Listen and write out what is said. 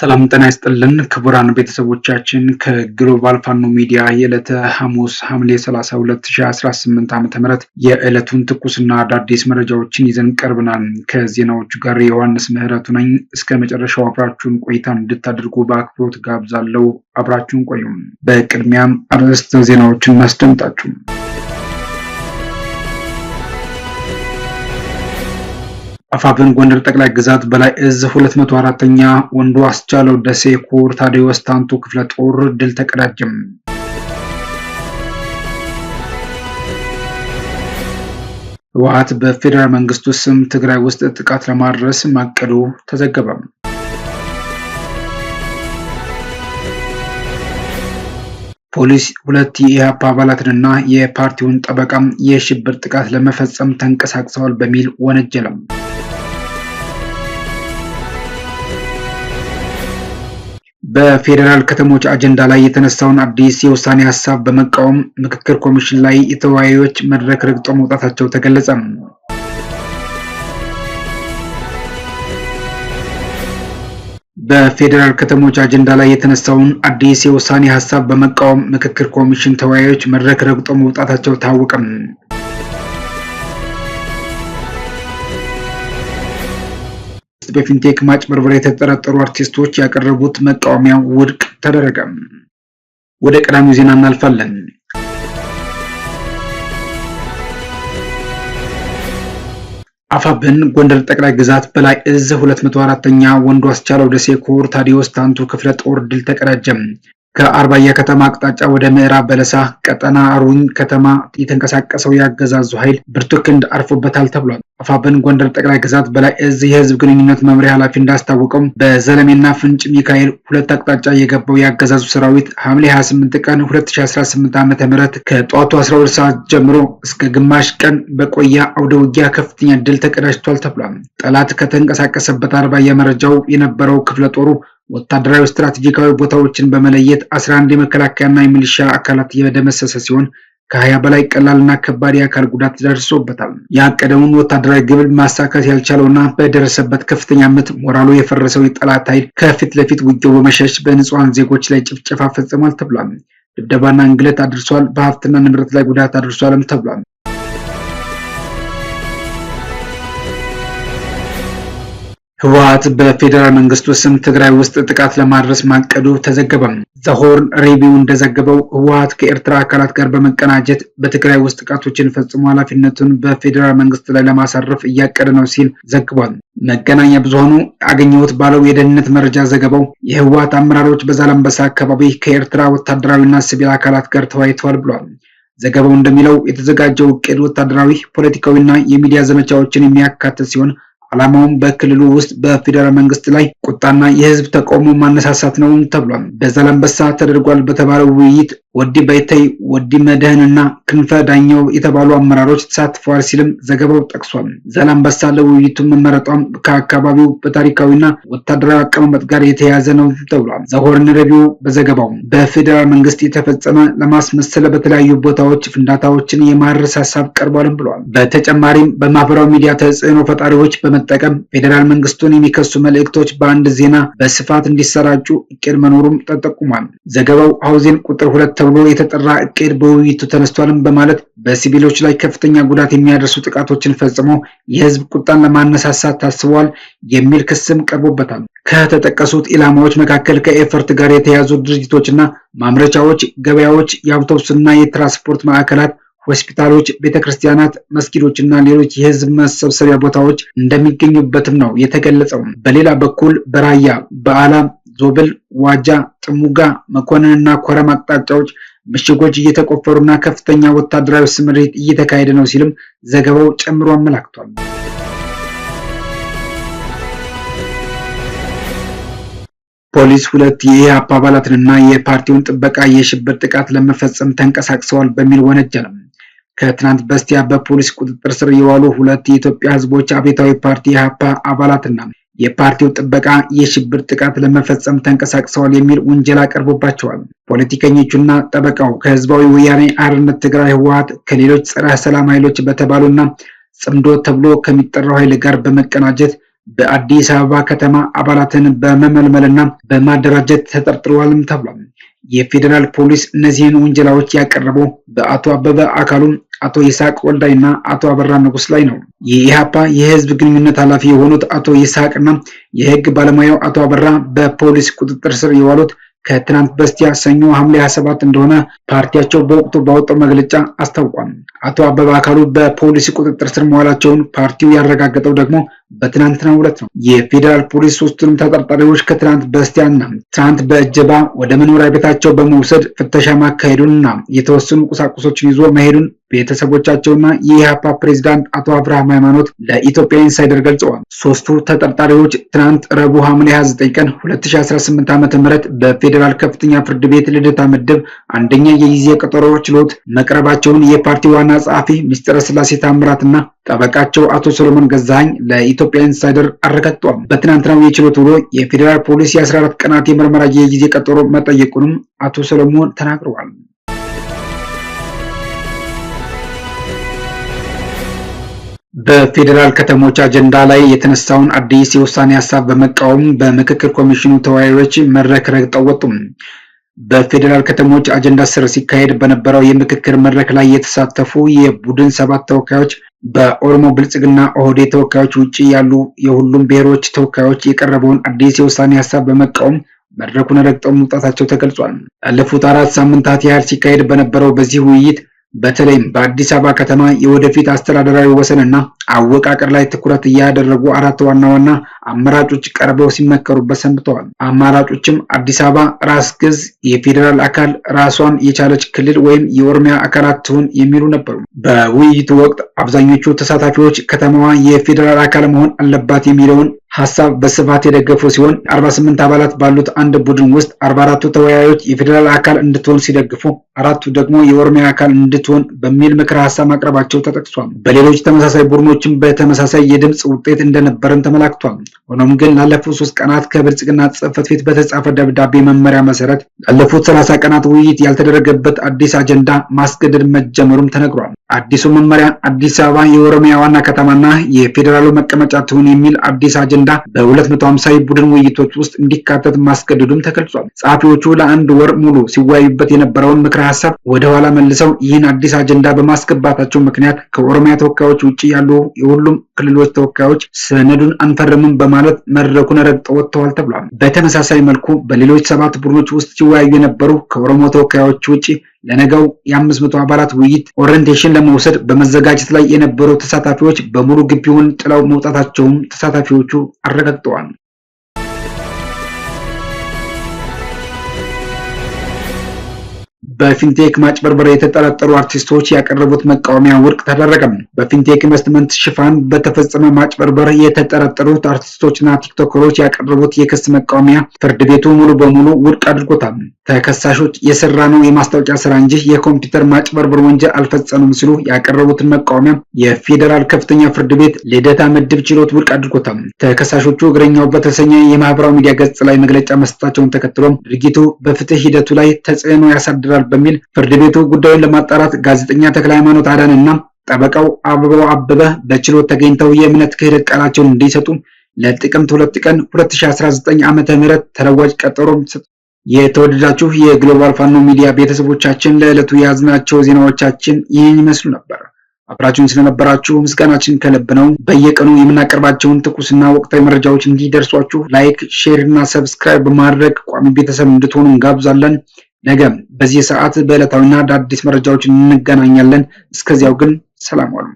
ሰላም ጤና ይስጥልን ክቡራን ቤተሰቦቻችን ከግሎባል ፋኖ ሚዲያ የዕለተ ሐሙስ ሐምሌ 30 2018 ዓ.ም የዕለቱን ትኩስና አዳዲስ መረጃዎችን ይዘን ቀርበናል። ከዜናዎቹ ጋር ዮሐንስ ምህረቱ ነኝ። እስከ መጨረሻው አብራችሁን ቆይታ እንድታደርጉ በአክብሮት ጋብዛለሁ። አብራችሁን ቆዩ። በቅድሚያም አርዕስተ ዜናዎችን እናስደምጣችሁ። አፋብን ጎንደር ጠቅላይ ግዛት በላይ እዝ 204ኛ ወንዱ አስቻለው ደሴ ኮር ታዲዮስ ታንቱ ክፍለ ጦር ድል ተቀዳጀም። ህወሓት በፌዴራል መንግስቱ ስም ትግራይ ውስጥ ጥቃት ለማድረስ ማቀዱ ተዘገበ። ፖሊስ ሁለት የኢህአፓ አባላትንና የፓርቲውን ጠበቃ የሽብር ጥቃት ለመፈጸም ተንቀሳቅሰዋል በሚል ወነጀለም። በፌዴራል ከተሞች አጀንዳ ላይ የተነሳውን አዲስ የውሳኔ ሀሳብ በመቃወም ምክክር ኮሚሽን ላይ የተወያዮች መድረክ ረግጠው መውጣታቸው ተገለጸ። በፌዴራል ከተሞች አጀንዳ ላይ የተነሳውን አዲስ የውሳኔ ሀሳብ በመቃወም ምክክር ኮሚሽን ተወያዮች መድረክ ረግጠው መውጣታቸው ታወቀ። በፊንቴክ ማጭበርበር የተጠረጠሩ አርቲስቶች ያቀረቡት መቃወሚያ ውድቅ ተደረገ። ወደ ቀዳሚው ዜና እናልፋለን። አፋብን ጎንደር ጠቅላይ ግዛት በላይ እዝ 204ኛ ወንዱ አስቻለው ደሴ ኮር ታዲዮስ ታንቱ ክፍለ ጦር ድል ተቀዳጀ። ከአርባያ ከተማ አቅጣጫ ወደ ምዕራብ በለሳ ቀጠና አሩኝ ከተማ የተንቀሳቀሰው ያገዛዙ ኃይል ብርቱ ክንድ አርፎበታል ተብሏል። አፋብን ጎንደር ጠቅላይ ግዛት በላይ እዝ የህዝብ ግንኙነት መምሪያ ኃላፊ እንዳስታወቀው በዘለሜና ፍንጭ ሚካኤል ሁለት አቅጣጫ የገባው ያገዛዙ ሰራዊት ሐምሌ 28 ቀን 2018 ዓ.ም ከጧቱ 12 ሰዓት ጀምሮ እስከ ግማሽ ቀን በቆየ አውደ ውጊያ ከፍተኛ ድል ተቀዳጅቷል ተብሏል። ጠላት ከተንቀሳቀሰበት አርባያ መረጃው የነበረው ክፍለ ጦሩ ወታደራዊ ስትራቴጂካዊ ቦታዎችን በመለየት 11 የመከላከያና የሚሊሻ አካላት የደመሰሰ ሲሆን ከ20 በላይ ቀላልና ከባድ የአካል ጉዳት ደርሶበታል። ያቀደውን ወታደራዊ ግብ ማሳካት ያልቻለውና በደረሰበት ከፍተኛ ምት ሞራሉ የፈረሰው የጠላት ኃይል ከፊት ለፊት ውጊያው በመሸሽ በንጹሃን ዜጎች ላይ ጭፍጨፋ ፈጽሟል ተብሏል። ድብደባና እንግልት አድርሷል፣ በሀብትና ንብረት ላይ ጉዳት አድርሷልም ተብሏል። ህወሓት በፌዴራል መንግስቱ ስም ትግራይ ውስጥ ጥቃት ለማድረስ ማቀዱ ተዘገበ። ዘሆርን ሪቪው እንደዘገበው ህወሓት ከኤርትራ አካላት ጋር በመቀናጀት በትግራይ ውስጥ ጥቃቶችን ፈጽሞ ኃላፊነቱን በፌዴራል መንግስት ላይ ለማሳረፍ እያቀደ ነው ሲል ዘግቧል። መገናኛ ብዙሃኑ አገኘሁት ባለው የደህንነት መረጃ ዘገባው የህወሓት አመራሮች በዛላምበሳ አካባቢ ከኤርትራ ወታደራዊና ሲቪል አካላት ጋር ተወያይተዋል ብሏል። ዘገባው እንደሚለው የተዘጋጀው እቅድ ወታደራዊ፣ ፖለቲካዊና የሚዲያ ዘመቻዎችን የሚያካትት ሲሆን ዓላማውም በክልሉ ውስጥ በፌዴራል መንግስት ላይ ቁጣና የህዝብ ተቃውሞ ማነሳሳት ነው ተብሏል። በዛላምበሳ ተደርጓል በተባለው ውይይት ወዲ በይተይ፣ ወዲ መድህንና ክንፈ ዳኘው የተባሉ አመራሮች ተሳትፈዋል ሲልም ዘገባው ጠቅሷል። ዛላምበሳ ለውይይቱ መመረጧም ከአካባቢው በታሪካዊና ወታደራዊ አቀማመጥ ጋር የተያያዘ ነው ተብሏል። ዘሆርን ሪቪው በዘገባው በፌዴራል መንግስት የተፈጸመ ለማስመሰል በተለያዩ ቦታዎች ፍንዳታዎችን የማድረስ ሀሳብ ቀርቧልም ብሏል። በተጨማሪም በማህበራዊ ሚዲያ ተጽዕኖ ፈጣሪዎች በመጠቀም ፌዴራል መንግስቱን የሚከሱ መልእክቶች በአንድ ዜና በስፋት እንዲሰራጩ እቅድ መኖሩም ተጠቁሟል። ዘገባው ሐውዜን ቁጥር 2 ተብሎ የተጠራ እቅድ በውይይቱ ተነስቷልም በማለት በሲቪሎች ላይ ከፍተኛ ጉዳት የሚያደርሱ ጥቃቶችን ፈጽሞ የህዝብ ቁጣን ለማነሳሳት ታስቧል የሚል ክስም ቀርቦበታል። ከተጠቀሱት ኢላማዎች መካከል ከኤፈርት ጋር የተያዙ ድርጅቶችና ማምረቻዎች፣ ገበያዎች፣ የአውቶቡስና የትራንስፖርት ማዕከላት፣ ሆስፒታሎች፣ ቤተክርስቲያናት፣ መስጊዶችና ሌሎች የህዝብ መሰብሰቢያ ቦታዎች እንደሚገኙበትም ነው የተገለጸው። በሌላ በኩል በራያ፣ በአላ፣ ዞብል፣ ዋጃ፣ ጥሙጋ፣ መኮንንና ኮረም አቅጣጫዎች ምሽጎች እየተቆፈሩና ከፍተኛ ወታደራዊ ስምሪት እየተካሄደ ነው ሲልም ዘገባው ጨምሮ አመላክቷል። ፖሊስ ሁለት የኢህአፓ አባላትንና የፓርቲውን ጥበቃ የሽብር ጥቃት ለመፈጸም ተንቀሳቅሰዋል በሚል ወነጀለ። ከትናንት በስቲያ በፖሊስ ቁጥጥር ስር የዋሉ ሁለት የኢትዮጵያ ህዝቦች አብዮታዊ ፓርቲ ኢህአፓ አባላትና የፓርቲው ጥበቃ የሽብር ጥቃት ለመፈጸም ተንቀሳቅሰዋል የሚል ውንጀላ ቀርቦባቸዋል። ፖለቲከኞቹና ጠበቃው ከህዝባዊ ወያኔ ሓርነት ትግራይ ህወሓት ከሌሎች ጸረ ሰላም ኃይሎች በተባሉና ጽምዶ ተብሎ ከሚጠራው ኃይል ጋር በመቀናጀት በአዲስ አበባ ከተማ አባላትን በመመልመልና በማደራጀት ተጠርጥረዋልም ተብሏል። የፌዴራል ፖሊስ እነዚህን ውንጀላዎች ያቀረበው በአቶ አበበ አካሉ፣ አቶ ይስሐቅ ወልዳይና አቶ አበራ ንጉስ ላይ ነው። የኢሃፓ የህዝብ ግንኙነት ኃላፊ የሆኑት አቶ ይስሐቅና የህግ ባለሙያው አቶ አበራ በፖሊስ ቁጥጥር ስር የዋሉት ከትናንት በስቲያ ሰኞ ሐምሌ 27 እንደሆነ ፓርቲያቸው በወቅቱ ባወጣው መግለጫ አስታውቋል። አቶ አበባ አካሉ በፖሊስ ቁጥጥር ስር መዋላቸውን ፓርቲው ያረጋገጠው ደግሞ በትናንትናው ዕለት ነው። የፌዴራል ፖሊስ ሶስቱንም ተጠርጣሪዎች ከትናንት በስቲያና ትናንት በእጀባ ወደ መኖሪያ ቤታቸው በመውሰድ ፍተሻ ማካሄዱንና የተወሰኑ ቁሳቁሶችን ይዞ መሄዱን ቤተሰቦቻቸውና የኢሃፓ ፕሬዝዳንት አቶ አብርሃም ሃይማኖት ለኢትዮጵያ ኢንሳይደር ገልጸዋል። ሶስቱ ተጠርጣሪዎች ትናንት ረቡዕ ሐምሌ 29 ቀን 2018 ዓ.ም በፌዴራል ከፍተኛ ፍርድ ቤት ልደታ ምድብ አንደኛ የጊዜ ቀጠሮ ችሎት መቅረባቸውን የፓርቲው ዋና ጸሐፊ ሚስጥረ ስላሴ ታምራትና ጠበቃቸው አቶ ሰሎሞን ገዛኸኝ ለኢትዮጵያ ኢንሳይደር አረጋግጠዋል። በትናንትናው የችሎት ውሎ የፌዴራል ፖሊስ የ14 ቀናት የምርመራ የጊዜ ቀጠሮ መጠየቁንም አቶ ሰሎሞን ተናግረዋል። በፌዴራል ከተሞች አጀንዳ ላይ የተነሳውን አዲስ የውሳኔ ሀሳብ በመቃወም በምክክር ኮሚሽኑ ተወያዮች መድረክ ረግጠው ወጡ። በፌዴራል ከተሞች አጀንዳ ስር ሲካሄድ በነበረው የምክክር መድረክ ላይ የተሳተፉ የቡድን 7 ተወካዮች በኦሮሞ ብልጽግና ኦህዴድ ተወካዮች ውጪ ያሉ የሁሉም ብሔሮች ተወካዮች የቀረበውን አዲስ የውሳኔ ሀሳብ በመቃወም መድረኩን ረግጠው መውጣታቸው ተገልጿል። ያለፉት 4 ሳምንታት ያህል ሲካሄድ በነበረው በዚህ ውይይት በተለይም በአዲስ አበባ ከተማ የወደፊት አስተዳደራዊ ወሰንና አወቃቀር ላይ ትኩረት ያደረጉ 4 ዋና ዋና አማራጮች ቀርበው ሲመከሩበት ሰንብተዋል። አማራጮችም አዲስ አበባ ራስ ገዝ የፌዴራል አካል፣ ራሷን የቻለች ክልል ወይም የኦሮሚያ አካላት ትሁን የሚሉ ነበሩ። በውይይቱ ወቅት አብዛኞቹ ተሳታፊዎች ከተማዋ የፌዴራል አካል መሆን አለባት የሚለውን ሐሳብ በስፋት የደገፉ ሲሆን 48 አባላት ባሉት አንድ ቡድን ውስጥ 44ቱ ተወያዮች የፌዴራል አካል እንድትሆን ሲደግፉ፣ 4ቱ ደግሞ የኦሮሚያ አካል እንድትሆን በሚል ምክረ ሐሳብ ማቅረባቸው ተጠቅሷል። በሌሎች ተመሳሳይ ቡድኖችም በተመሳሳይ የድምጽ ውጤት እንደነበረም ተመላክቷል። ሆኖም ግን ላለፉት 3 ቀናት ከብልጽግና ጽሕፈት ቤት በተጻፈ ደብዳቤ መመሪያ መሰረት ላለፉት 30 ቀናት ውይይት ያልተደረገበት አዲስ አጀንዳ ማስገደድ መጀመሩም ተነግሯል። አዲሱ መመሪያ አዲስ አበባ የኦሮሚያ ዋና ከተማና የፌዴራሉ መቀመጫ ትሁን የሚል አዲስ አጀንዳ በ250 ቡድን ውይይቶች ውስጥ እንዲካተት ማስገደዱም ተገልጿል። ጸሐፊዎቹ ለአንድ ወር ሙሉ ሲወያዩበት የነበረውን ምክረ ሐሳብ ወደ ኋላ መልሰው ይህን አዲስ አጀንዳ በማስገባታቸው ምክንያት ከኦሮሚያ ተወካዮች ውጪ ያሉ የሁሉም ክልሎች ተወካዮች ሰነዱን አንፈርምም በማለት መድረኩን ረግጠው ወጥተዋል ተብሏል። በተመሳሳይ መልኩ በሌሎች 7 ቡድኖች ውስጥ ሲወያዩ የነበሩ ከኦሮሞ ተወካዮች ውጪ ለነገው የ500 አባላት ውይይት ኦሪየንቴሽን ለመውሰድ በመዘጋጀት ላይ የነበሩ ተሳታፊዎች በሙሉ ግቢውን ጥለው መውጣታቸውን ተሳታፊዎቹ አረጋግጠዋል። በፊንቴክ ማጭበርበር የተጠረጠሩ አርቲስቶች ያቀረቡት መቃወሚያ ውድቅ ተደረገ። በፊንቴክ ኢንቨስትመንት ሽፋን በተፈጸመ ማጭበርበር የተጠረጠሩት አርቲስቶችና ቲክቶከሮች ያቀረቡት የክስ መቃወሚያ ፍርድ ቤቱ ሙሉ በሙሉ ውድቅ አድርጎታል። ተከሳሾች የሰራነው የማስታወቂያ ስራ እንጂ የኮምፒውተር ማጭበርበር ወንጀል አልፈጸሙም ሲሉ ያቀረቡትን መቃወሚያ የፌዴራል ከፍተኛ ፍርድ ቤት ልደታ ምድብ ችሎት ውድቅ አድርጎታል። ተከሳሾቹ እግረኛው በተሰኘ የማህበራዊ ሚዲያ ገጽ ላይ መግለጫ መስጠታቸውን ተከትሎ ድርጊቱ በፍትህ ሂደቱ ላይ ተጽዕኖ ያሳድራል በሚል ፍርድ ቤቱ ጉዳዩን ለማጣራት ጋዜጠኛ ተክለሃይማኖት አዳንና ጠበቃው አበባው አበበ በችሎት ተገኝተው የእምነት ክህደት ቃላቸውን እንዲሰጡ ለጥቅምት 2 ቀን 2019 ዓ.ም ተለዋጭ ቀጠሮ ሰጡ። የተወደዳችሁ የግሎባል ፋኖ ሚዲያ ቤተሰቦቻችን ለዕለቱ የያዝናቸው ዜናዎቻችን ይህን ይመስሉ ነበር። አብራችሁን ስለነበራችሁ ምስጋናችን ከልብ ነው። በየቀኑ የምናቀርባቸውን ትኩስና ወቅታዊ መረጃዎች እንዲደርሷችሁ ላይክ፣ ሼር እና ሰብስክራይብ በማድረግ ቋሚ ቤተሰብ እንድትሆኑ እንጋብዛለን። ነገ በዚህ ሰዓት በዕለታዊና አዳዲስ መረጃዎች እንገናኛለን። እስከዚያው ግን ሰላም ዋሉ።